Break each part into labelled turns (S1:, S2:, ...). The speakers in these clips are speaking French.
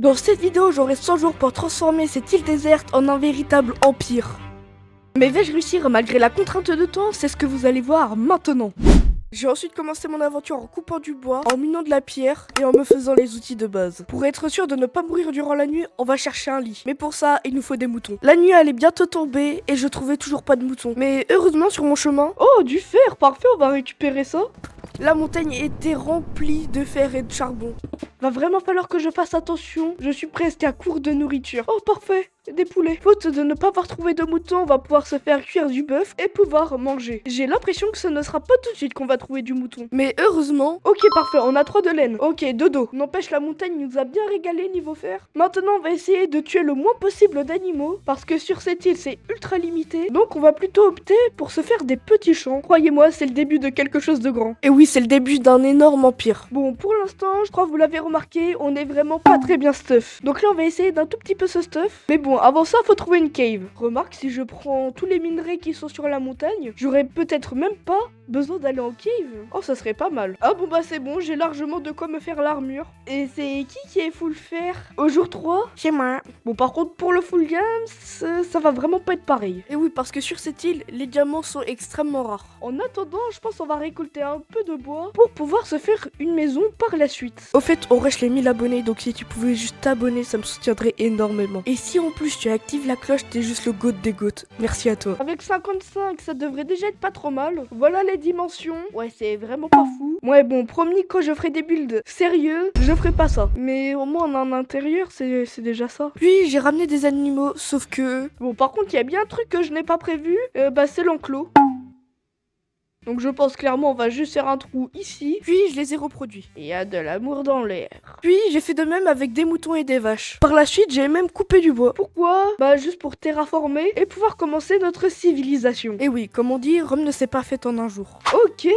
S1: Dans cette vidéo, j'aurai 100 jours pour transformer cette île déserte en un véritable empire. Mais vais-je réussir malgré la contrainte de temps? C'est ce que vous allez voir maintenant. J'ai ensuite commencé mon aventure en coupant du bois, en minant de la pierre et en me faisant les outils de base. Pour être sûr de ne pas mourir durant la nuit, on va chercher un lit. Mais pour ça, il nous faut des moutons. La nuit allait bientôt tomber et je trouvais toujours pas de moutons. Mais heureusement sur mon chemin... Oh, du fer, parfait, on va récupérer ça. La montagne était remplie de fer et de charbon. Va vraiment falloir que je fasse attention, je suis presque à court de nourriture. Oh parfait, des poulets. Faute de ne pas avoir trouvé de moutons, on va pouvoir se faire cuire du bœuf et pouvoir manger. J'ai l'impression que ce ne sera pas tout de suite qu'on va trouver du mouton. Mais heureusement... Ok parfait, on a 3 de laine. Ok, 2 d'eau. N'empêche, la montagne nous a bien régalé niveau fer. Maintenant on va essayer de tuer le moins possible d'animaux, parce que sur cette île c'est ultra limité. Donc on va plutôt opter pour se faire des petits champs. Croyez-moi, c'est le début de quelque chose de grand. Et oui, c'est le début d'un énorme empire. Bon, pour l'instant, je crois que vous l'avez remarqué, on est vraiment pas très bien stuff. Donc là on va essayer d'un tout petit peu ce stuff. Mais bon, avant ça faut trouver une cave. Remarque, si je prends tous les minerais qui sont sur la montagne, j'aurais peut-être même pas besoin d'aller en cave. Oh, ça serait pas mal. Ah bon bah c'est bon, j'ai largement de quoi me faire l'armure. Et c'est qui est full fer au jour 3? C'est moi. Bon par contre pour le full gamme, ça va vraiment pas être pareil. Et oui, parce que sur cette île, les diamants sont extrêmement rares. En attendant, je pense qu'on va récolter un peu de bois pour pouvoir se faire une maison par la suite. Au fait, on rush les 1000 abonnés, donc si tu pouvais juste t'abonner, ça me soutiendrait énormément. Et si en plus tu actives la cloche, t'es juste le goat des goats. Merci à toi. Avec 55, ça devrait déjà être pas trop mal. Voilà les dimensions. Ouais, c'est vraiment pas fou. Ouais, bon, promis, quand je ferai des builds sérieux, je ferai pas ça. Mais au moins, on a un intérieur, c'est déjà ça. Puis, j'ai ramené des animaux, sauf que... Bon, par contre, il y a bien un truc que je n'ai pas prévu. C'est l'enclos. Donc je pense clairement on va juste faire un trou ici, puis je les ai reproduits. Il y a de l'amour dans l'air. Puis j'ai fait de même avec des moutons et des vaches. Par la suite j'ai même coupé du bois. Pourquoi? Bah juste pour terraformer et pouvoir commencer notre civilisation. Et oui, comme on dit, Rome ne s'est pas faite en un jour. Ok,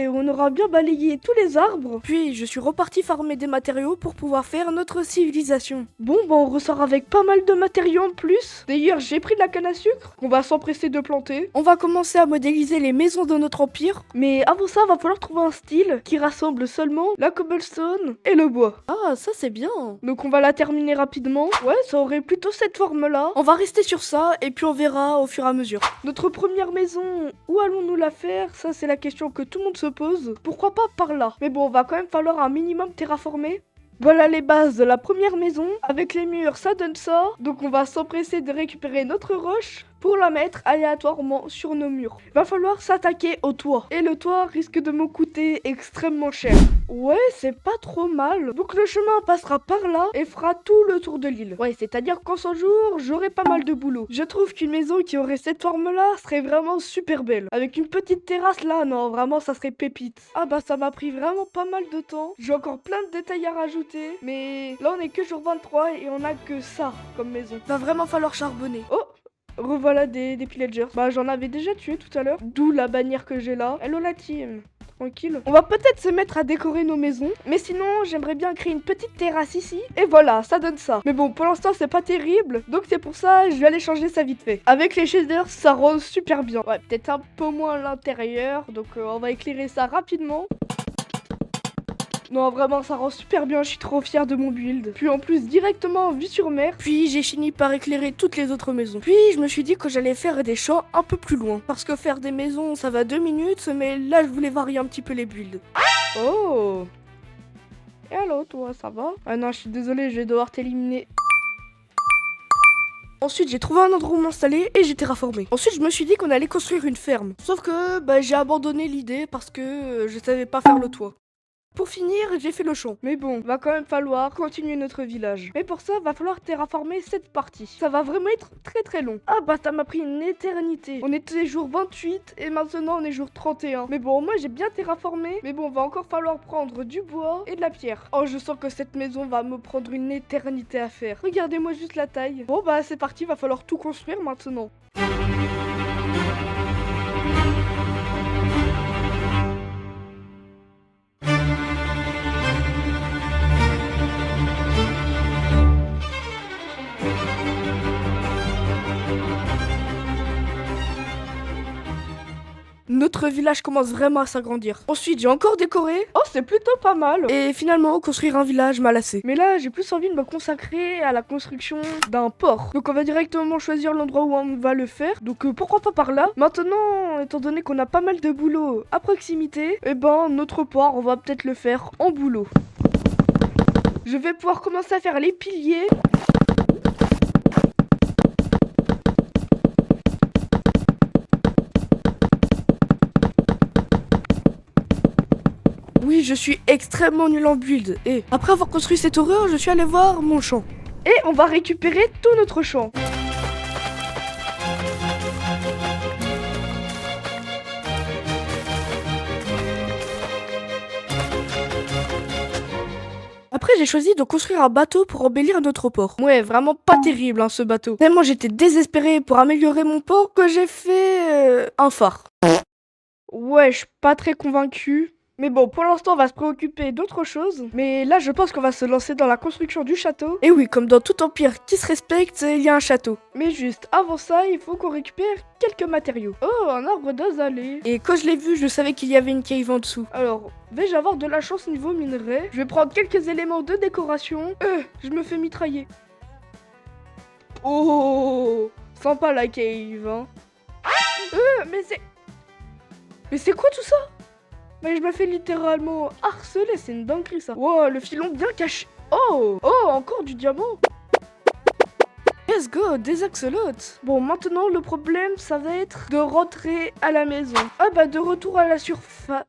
S1: on aura bien balayé tous les arbres. Puis je suis reparti farmer des matériaux pour pouvoir faire notre civilisation. Bon bah on ressort avec pas mal de matériaux en plus. D'ailleurs j'ai pris de la canne à sucre qu'on va s'empresser de planter. On va commencer à modéliser les maisons de notre empire. Mais avant ça, va falloir trouver un style qui rassemble seulement la cobblestone et le bois. Ah, ça c'est bien. Donc on va la terminer rapidement. Ouais, ça aurait plutôt cette forme-là. On va rester sur ça et puis on verra au fur et à mesure. Notre première maison, où allons-nous la faire? Ça c'est la question que tout le monde se pose. Pourquoi pas par là? Mais bon, on va quand même falloir un minimum terraformer. Voilà les bases de la première maison. Avec les murs, ça donne ça. Donc on va s'empresser de récupérer notre roche pour la mettre aléatoirement sur nos murs. Va falloir s'attaquer au toit. Et le toit risque de me coûter extrêmement cher. Ouais, c'est pas trop mal. Donc le chemin passera par là et fera tout le tour de l'île. Ouais, c'est-à-dire qu'en 100 jours, j'aurai pas mal de boulot. Je trouve qu'une maison qui aurait cette forme-là serait vraiment super belle. Avec une petite terrasse là, non, vraiment, ça serait pépite. Ah bah ça m'a pris vraiment pas mal de temps. J'ai encore plein de détails à rajouter. Mais là, on est que jour 23 et on a que ça comme maison. Va vraiment falloir charbonner. Oh! Revoilà des pillagers. Bah j'en avais déjà tué tout à l'heure. D'où la bannière que j'ai là. Hello la team. Tranquille. On va peut-être se mettre à décorer nos maisons. Mais sinon j'aimerais bien créer une petite terrasse ici. Et voilà, ça donne ça. Mais bon, pour l'instant c'est pas terrible. Donc c'est pour ça je vais aller changer ça vite fait. Avec les shaders ça rend super bien. Ouais, peut-être un peu moins à l'intérieur. Donc on va éclairer ça rapidement. Non, vraiment, ça rend super bien, je suis trop fière de mon build. Puis en plus, directement vue sur mer. Puis j'ai fini par éclairer toutes les autres maisons. Puis je me suis dit que j'allais faire des champs un peu plus loin. Parce que faire des maisons, ça va 2 minutes, mais là, je voulais varier un petit peu les builds. Oh! Et alors, toi, ça va? Ah non, je suis désolée, je vais devoir t'éliminer. Ensuite, j'ai trouvé un endroit où m'installer et j'ai terraformé. Ensuite, je me suis dit qu'on allait construire une ferme. Sauf que, j'ai abandonné l'idée parce que je savais pas faire le toit. Pour finir, j'ai fait le champ. Mais bon, va quand même falloir continuer notre village. Mais pour ça, va falloir terraformer cette partie. Ça va vraiment être très très long. Ah bah ça m'a pris une éternité. On était jour 28 et maintenant on est jour 31. Mais bon, moi j'ai bien terraformé. Mais bon, va encore falloir prendre du bois et de la pierre. Oh, je sens que cette maison va me prendre une éternité à faire. Regardez-moi juste la taille. Bon bah c'est parti, va falloir tout construire maintenant. Notre notre village commence vraiment à s'agrandir. Ensuite, j'ai encore décoré. Oh, c'est plutôt pas mal. Et finalement, construire un village m'a lassé. Mais là, j'ai plus envie de me consacrer à la construction d'un port. Donc on va directement choisir l'endroit où on va le faire. Donc pourquoi pas par là. Maintenant, étant donné qu'on a pas mal de boulot à proximité, eh ben notre port, on va peut-être le faire en boulot. Je vais pouvoir commencer à faire les piliers. Oui, je suis extrêmement nul en build. Et après avoir construit cette horreur, je suis allé voir mon champ. Et on va récupérer tout notre champ. Après, j'ai choisi de construire un bateau pour embellir notre port. Ouais, vraiment pas terrible hein, ce bateau. Tellement j'étais désespéré pour améliorer mon port que j'ai fait un phare. Ouais, je suis pas très convaincu. Mais bon, pour l'instant, on va se préoccuper d'autre chose. Mais là, je pense qu'on va se lancer dans la construction du château. Et oui, comme dans tout empire qui se respecte, il y a un château. Mais juste, avant ça, il faut qu'on récupère quelques matériaux. Oh, un arbre d'azalée. Et quand je l'ai vu, je savais qu'il y avait une cave en dessous. Alors, vais-je avoir de la chance niveau minerai? Je vais prendre quelques éléments de décoration. Je me fais mitrailler. Oh, sympa la cave, hein. Mais c'est quoi tout ça? Mais je me fais littéralement harceler, c'est une dinguerie ça. Wow, le filon bien caché. Oh, encore du diamant. Let's go, des axolotes. Bon, maintenant le problème, ça va être de rentrer à la maison. Ah bah, de retour à la surface.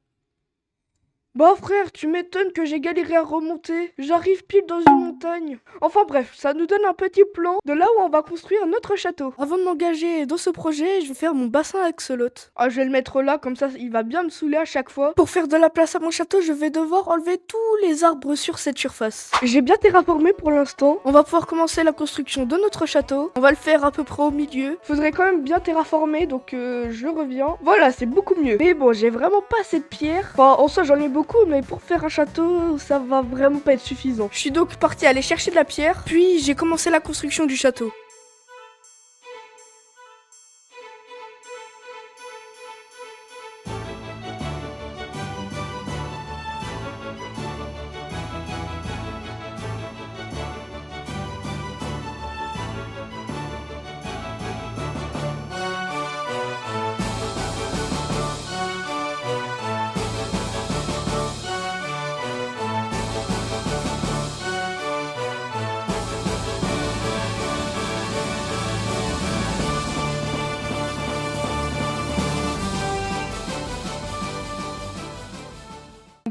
S1: Bah frère, tu m'étonnes que j'ai galéré à remonter. J'arrive pile dans une montagne. Enfin bref, ça nous donne un petit plan de là où on va construire notre château. Avant de m'engager dans ce projet, je vais faire mon bassin à axolote. Ah, je vais le mettre là, comme ça il va bien me saouler à chaque fois. Pour faire de la place à mon château, je vais devoir enlever tous les arbres sur cette surface. J'ai bien terraformé pour l'instant. On va pouvoir commencer la construction de notre château. On va le faire à peu près au milieu. Faudrait quand même bien terraformer, donc je reviens. Voilà, c'est beaucoup mieux. Mais bon, j'ai vraiment pas assez de pierres. Enfin, en soi, j'en ai beaucoup, mais pour faire un château, ça va vraiment pas être suffisant. Je suis donc parti aller chercher de la pierre, puis j'ai commencé la construction du château.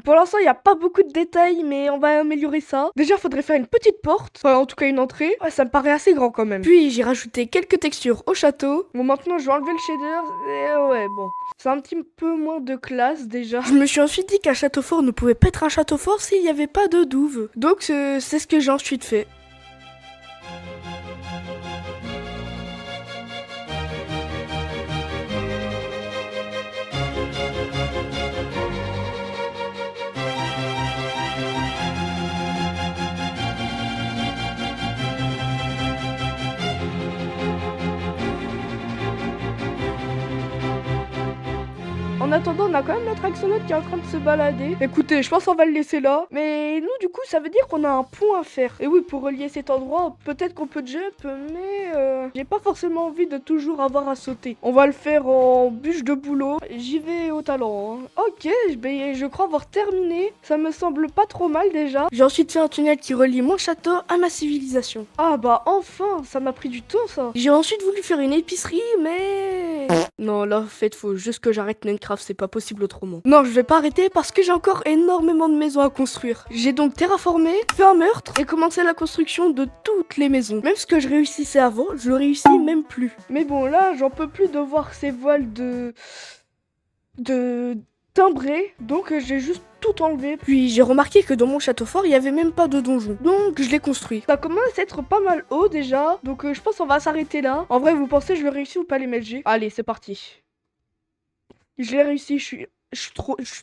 S1: Pour l'instant, il n'y a pas beaucoup de détails, mais on va améliorer ça. Déjà, il faudrait faire une petite porte, enfin en tout cas une entrée. Ouais, ça me paraît assez grand quand même. Puis, j'ai rajouté quelques textures au château. Bon, maintenant, je vais enlever le shader. Et ouais, bon. C'est un petit peu moins de classe déjà. Je me suis ensuite dit qu'un château fort ne pouvait pas être un château fort s'il n'y avait pas de douve. Donc, c'est ce que j'ai ensuite fait. En attendant, on a quand même notre axolote qui est en train de se balader. Écoutez, je pense qu'on va le laisser là. Mais nous, du coup, ça veut dire qu'on a un pont à faire. Et oui, pour relier cet endroit, peut-être qu'on peut jump, mais j'ai pas forcément envie de toujours avoir à sauter. On va le faire en bûche de boulot. J'y vais au talent. Hein. Ok, je crois avoir terminé. Ça me semble pas trop mal déjà. J'ai ensuite fait un tunnel qui relie mon château à ma civilisation. Ah bah enfin, ça m'a pris du temps ça. J'ai ensuite voulu faire une épicerie, mais... Non, là, faites faut juste que j'arrête Minecraft, c'est pas possible autrement. Non, je vais pas arrêter parce que j'ai encore énormément de maisons à construire. J'ai donc terraformé, fait un meurtre et commencé la construction de toutes les maisons. Même ce que je réussissais avant, je le réussis même plus. Mais bon, là, j'en peux plus de voir ces voiles de timbrés, donc j'ai juste tout enlevé. Puis j'ai remarqué que dans mon château fort, il y avait même pas de donjon. Donc je l'ai construit. Ça commence à être pas mal haut déjà, donc je pense qu'on va s'arrêter là. En vrai, vous pensez je l'ai réussi ou pas les MLG? Allez, c'est parti. Je l'ai réussi, je suis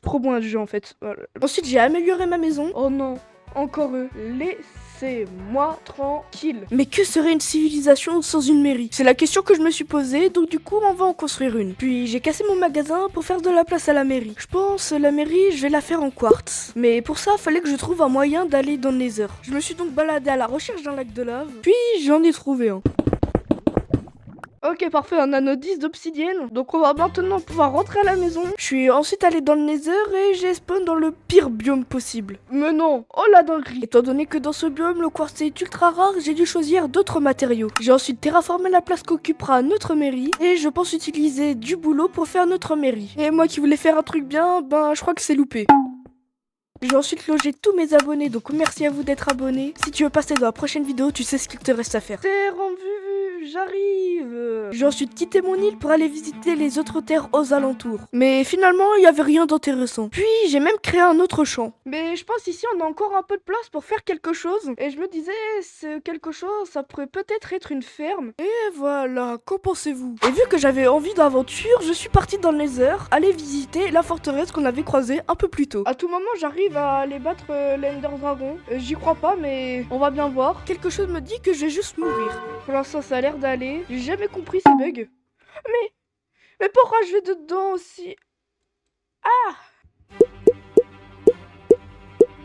S1: trop bon à ce jeu en fait. Voilà. Ensuite, j'ai amélioré ma maison. Oh non, encore eux. Les laissez-moi tranquille. Mais que serait une civilisation sans une mairie? C'est la question que je me suis posée, donc du coup on va en construire une. Puis j'ai cassé mon magasin pour faire de la place à la mairie. Je pense la mairie, je vais la faire en quartz. Mais pour ça, fallait que je trouve un moyen d'aller dans le Nether. Je me suis donc baladé à la recherche d'un lac de lave, puis j'en ai trouvé un. Ok, parfait, un anneau 10 d'obsidienne. Donc on va maintenant pouvoir rentrer à la maison. Je suis ensuite allé dans le Nether et j'ai spawn dans le pire biome possible. Mais non, oh la dinguerie. Étant donné que dans ce biome, le quartz est ultra rare, j'ai dû choisir d'autres matériaux. J'ai ensuite terraformé la place qu'occupera notre mairie et je pense utiliser du boulot pour faire notre mairie. Et moi qui voulais faire un truc bien, ben je crois que c'est loupé. J'ai ensuite logé tous mes abonnés, donc merci à vous d'être abonnés. Si tu veux passer dans la prochaine vidéo, tu sais ce qu'il te reste à faire. C'est rendu, j'arrive. J'ai ensuite quitté mon île pour aller visiter les autres terres aux alentours. Mais finalement, il n'y avait rien d'intéressant. Puis j'ai même créé un autre champ. Mais je pense ici on a encore un peu de place pour faire quelque chose. Et je me disais, ce quelque chose, ça pourrait peut-être être une ferme. Et voilà, qu'en pensez-vous? Et vu que j'avais envie d'aventure, je suis parti dans le Nether, aller visiter la forteresse qu'on avait croisée un peu plus tôt. À tout moment, j'arrive à aller battre l'Ender Dragon. J'y crois pas, mais on va bien voir. Quelque chose me dit que je vais juste mourir. Pour l'instant, ça a l'air d'aller. J'ai jamais compris ces bugs. Mais pourquoi je vais dedans aussi? Ah!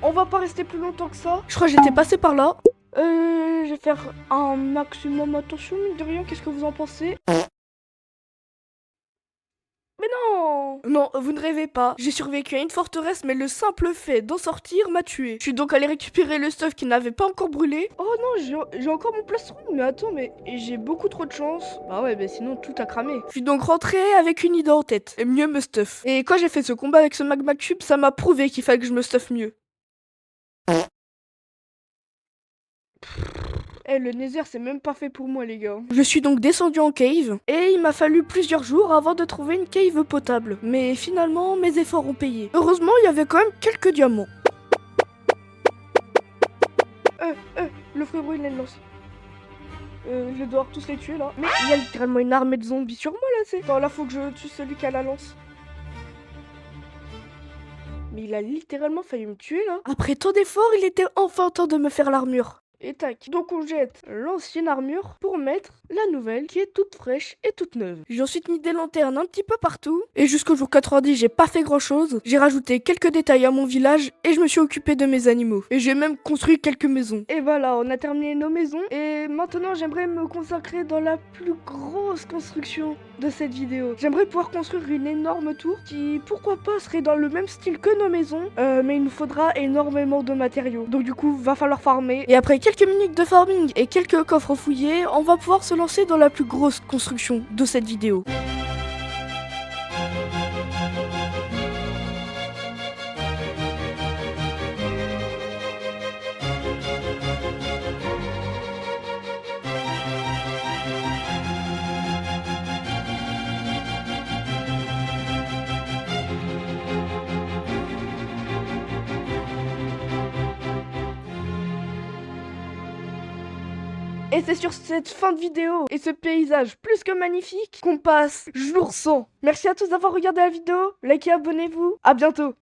S1: On va pas rester plus longtemps que ça. Je crois que j'étais passé par là. Je vais faire un maximum attention, mine de rien. Qu'est-ce que vous en pensez? Mais non! Non, vous ne rêvez pas. J'ai survécu à une forteresse, mais le simple fait d'en sortir m'a tué. Je suis donc allé récupérer le stuff qui n'avait pas encore brûlé. Oh non, j'ai encore mon plastron. Mais attends, mais j'ai beaucoup trop de chance. Bah ouais, mais sinon tout a cramé. Je suis donc rentré avec une idée en tête. Et mieux me stuff. Et quand j'ai fait ce combat avec ce magma cube, ça m'a prouvé qu'il fallait que je me stuff mieux. Eh, le Nether, c'est même pas fait pour moi, les gars. Je suis donc descendu en cave, et il m'a fallu plusieurs jours avant de trouver une cave potable. Mais finalement, mes efforts ont payé. Heureusement, il y avait quand même quelques diamants. Le frérot, il les lance. Je vais devoir tous les tuer, là. Mais il y a littéralement une armée de zombies sur moi, là, c'est... Attends, là, faut que je tue celui qui a la lance. Mais il a littéralement failli me tuer, là. Après tant d'efforts, il était enfin temps de me faire l'armure. Et tac, donc on jette l'ancienne armure pour mettre la nouvelle qui est toute fraîche et toute neuve. J'ai ensuite mis des lanternes un petit peu partout. Et jusqu'au jour 90, j'ai pas fait grand chose. J'ai rajouté quelques détails à mon village et je me suis occupé de mes animaux. Et j'ai même construit quelques maisons. Et voilà, on a terminé nos maisons. Et maintenant, j'aimerais me consacrer dans la plus grosse construction de cette vidéo. J'aimerais pouvoir construire une énorme tour qui, pourquoi pas, serait dans le même style que nos maisons. Mais il nous faudra énormément de matériaux. Donc du coup, va falloir farmer. Et après quelques minutes de farming et quelques coffres fouillés, on va pouvoir se lancer dans la plus grosse construction de cette vidéo. Et c'est sur cette fin de vidéo et ce paysage plus que magnifique qu'on passe jour 100. Merci à tous d'avoir regardé la vidéo, likez, abonnez-vous, à bientôt.